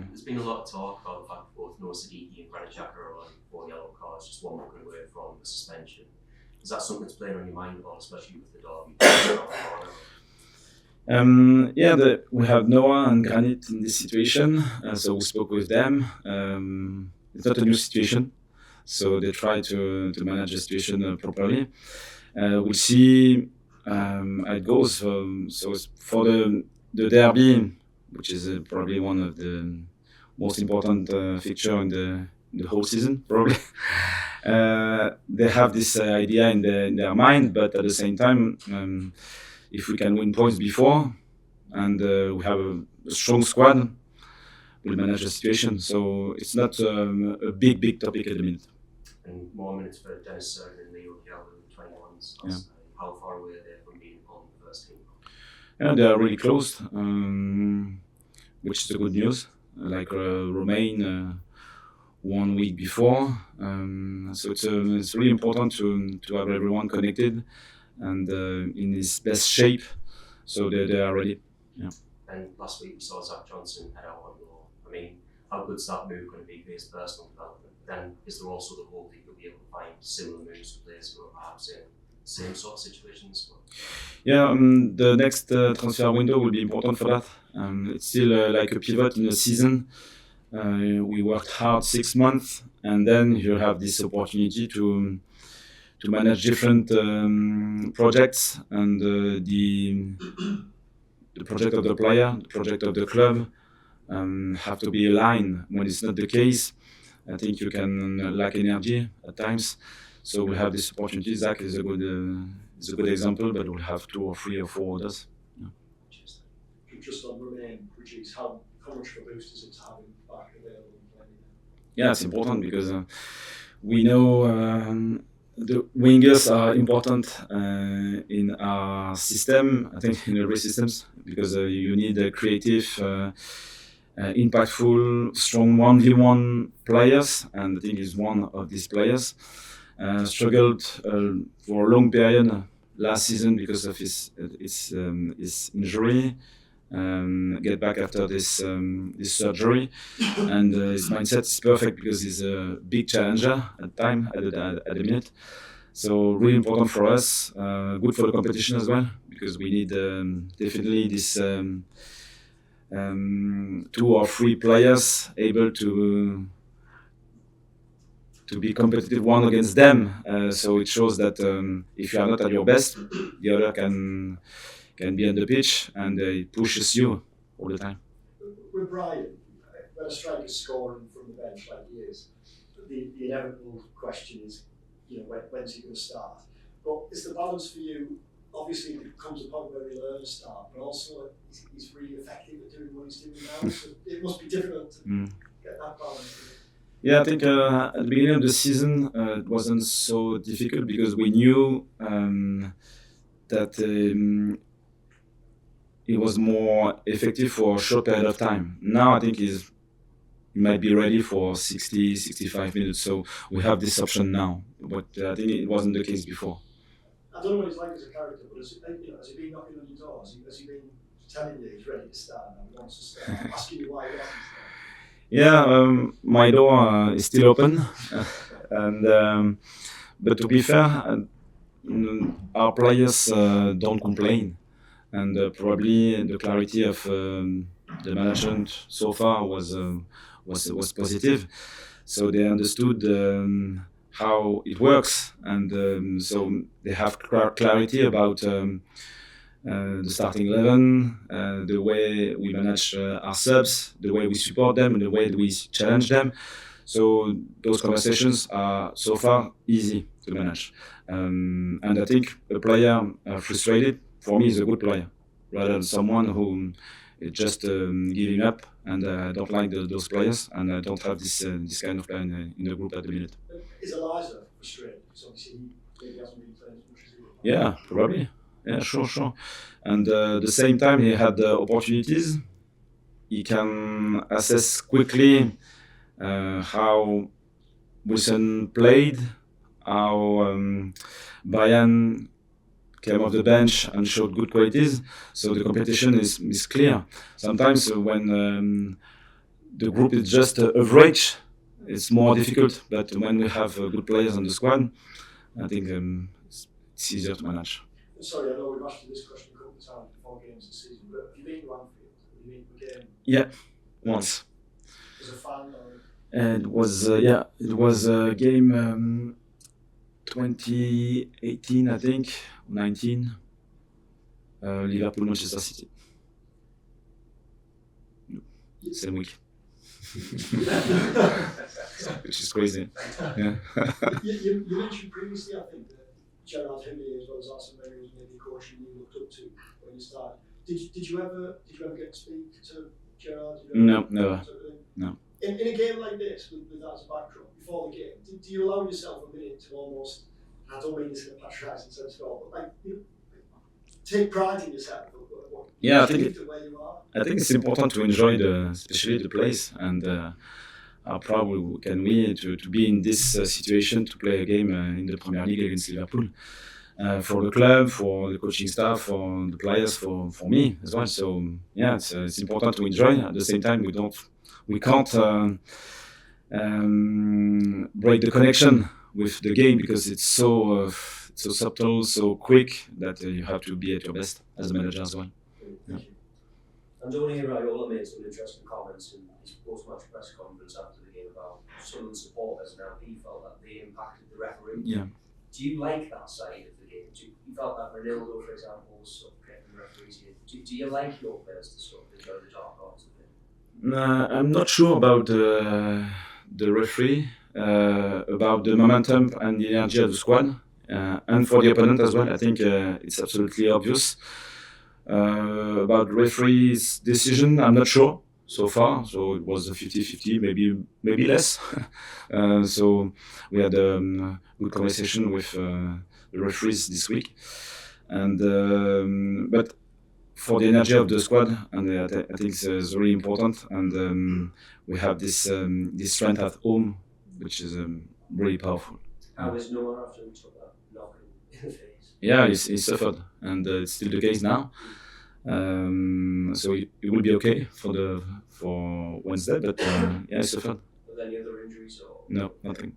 There's been a lot of talk about the fact that both Noah Siddiqui and Granit Xhaka are on 4 yellow cards, just one looking away from the suspension. Is that something that's playing on your mind at all, especially with the derby? We have Noah and Granit in this situation, so we spoke with them. It's not a new situation, so they try to manage the situation properly. We'll see how it goes. So for the derby, which is probably one of the most important fixture in the whole season, probably. They have this idea in their mind, but at the same time, if we can win points before, and we have a strong squad, we'll manage the situation. So it's not a big topic at the minute. And more minutes for Dennis Serkin and Leo Gallo, the 21s. Yeah. How far away are they from being on the first team? Yeah, they are really close, which is the good news. Like Romain 1 week before, so it's really important to have everyone connected and in his best shape, so they are ready. Yeah. And last week we saw Zach Johnson head out on loan. I mean, how good's that move going to be for his personal development? Then is there also the hope that you'll be able to find similar moves for players who are perhaps in the same sort of situations? Yeah, the next transfer window will be important for that. It's still like a pivot in the season. We worked hard 6 months, and then you have this opportunity to manage different projects, and the project of the player, the project of the club have to be aligned. When it's not the case, I think you can lack energy at times. So we have this opportunity. Zach is a good example, but we'll have 2 or 3 or 4 others. Yeah. Just on Romain, how much of a boost is it to have him back available and playing? Yeah, it's important because we know the wingers are important in our system. I think in every systems, because you need a creative, impactful, strong 1v1 players, and I think he's one of these players. Struggled for a long period last season because of his injury. Get back after this surgery, and his mindset is perfect because he's a big challenger at the minute. So really important for us, good for the competition as well, because we need definitely this 2 or 3 players able to be competitive one against them. So it shows that if you are not at your best, the other can be on the pitch, and it pushes you all the time. With Brian, when a striker's scoring from the bench like he is, the inevitable question is, when's he going to start? But is the balance for you? Obviously, there comes a point where he learns to start, but also he's really effective at doing what he's doing now. So it must be difficult to get that balance. Yeah, I think at the beginning of the season it wasn't so difficult because we knew that it was more effective for a short period of time. Now I think he might be ready for 60, 65 minutes. So we have this option now, but I think it wasn't the case before. I don't know what he's like as a character, but has he been knocking on your door? Has he been telling you he's ready to start and he wants to start, asking you why he hasn't started? Yeah, my door is still open, and but to be fair, our players don't complain, and probably the clarity of the management so far was positive, so they understood how it works, and so they have clarity about the starting 11, the way we manage our subs, the way we support them, and the way we challenge them. So those conversations are so far easy to manage. And I think a player frustrated, for me, is a good player, rather than someone who is just giving up. And I don't like those players, and I don't have this kind of player in the group at the minute. Is Eliza frustrated? Because obviously he hasn't been playing as much as he would. Yeah, probably. Yeah, sure. And at the same time, he had opportunities. He can assess quickly how Wilson played, how Brian came off the bench and showed good qualities. So the competition is clear. Sometimes when the group is just average, it's more difficult. But when we have good players on the squad, I think it's easier to manage. Sorry, I know we've asked you this question a couple of times before games this season, but have you been to Anfield? Have you been to a game? Yeah, once. As a fan, or? And it was a game 2018, I think, 19, Liverpool, Manchester City. Same week. Which is crazy. Yeah. you mentioned previously, I think, that Gerard Henry as well as Arsene Wenger was maybe a coach you looked up to when you started. Did you ever get to speak to Gerard? No, never. No. In a game like this, with that as a backdrop, before the game, do you allow yourself a minute to almost, I don't mean this in a patronising sense at all, but take pride in yourself? Yeah, I think it's important to enjoy especially the place, and how proud can we to be in this situation, to play a game in the Premier League against Liverpool, for the club, for the coaching staff, for the players, for me as well. So yeah, it's important to enjoy. At the same time, we can't break the connection with the game because it's so subtle, so quick that you have to be at your best as a manager as well. Yeah. Andoni Iraola made some interesting comments in his post-match press conference after the game about Sunderland supporters and how he felt that they impacted the referee. Yeah. Do you like that side of the game? You felt that Ronaldo, for example, was sort of getting the referees in. Do you like your players to sort of enjoy the dark arts of it? I'm not sure about the referee, about the momentum and the energy of the squad, and for the opponent as well. I think it's absolutely obvious. About referee's decision, I'm not sure so far. So it was a 50-50, maybe less. So we had a good conversation with the referees this week, and but for the energy of the squad, and I think it's really important. And we have this strength at home, which is really powerful. How is Noah after he took that knock in the face? Yeah, he suffered, and it's still the case now. So it will be okay for Wednesday, but yeah, he suffered. With any other injuries or? No, nothing.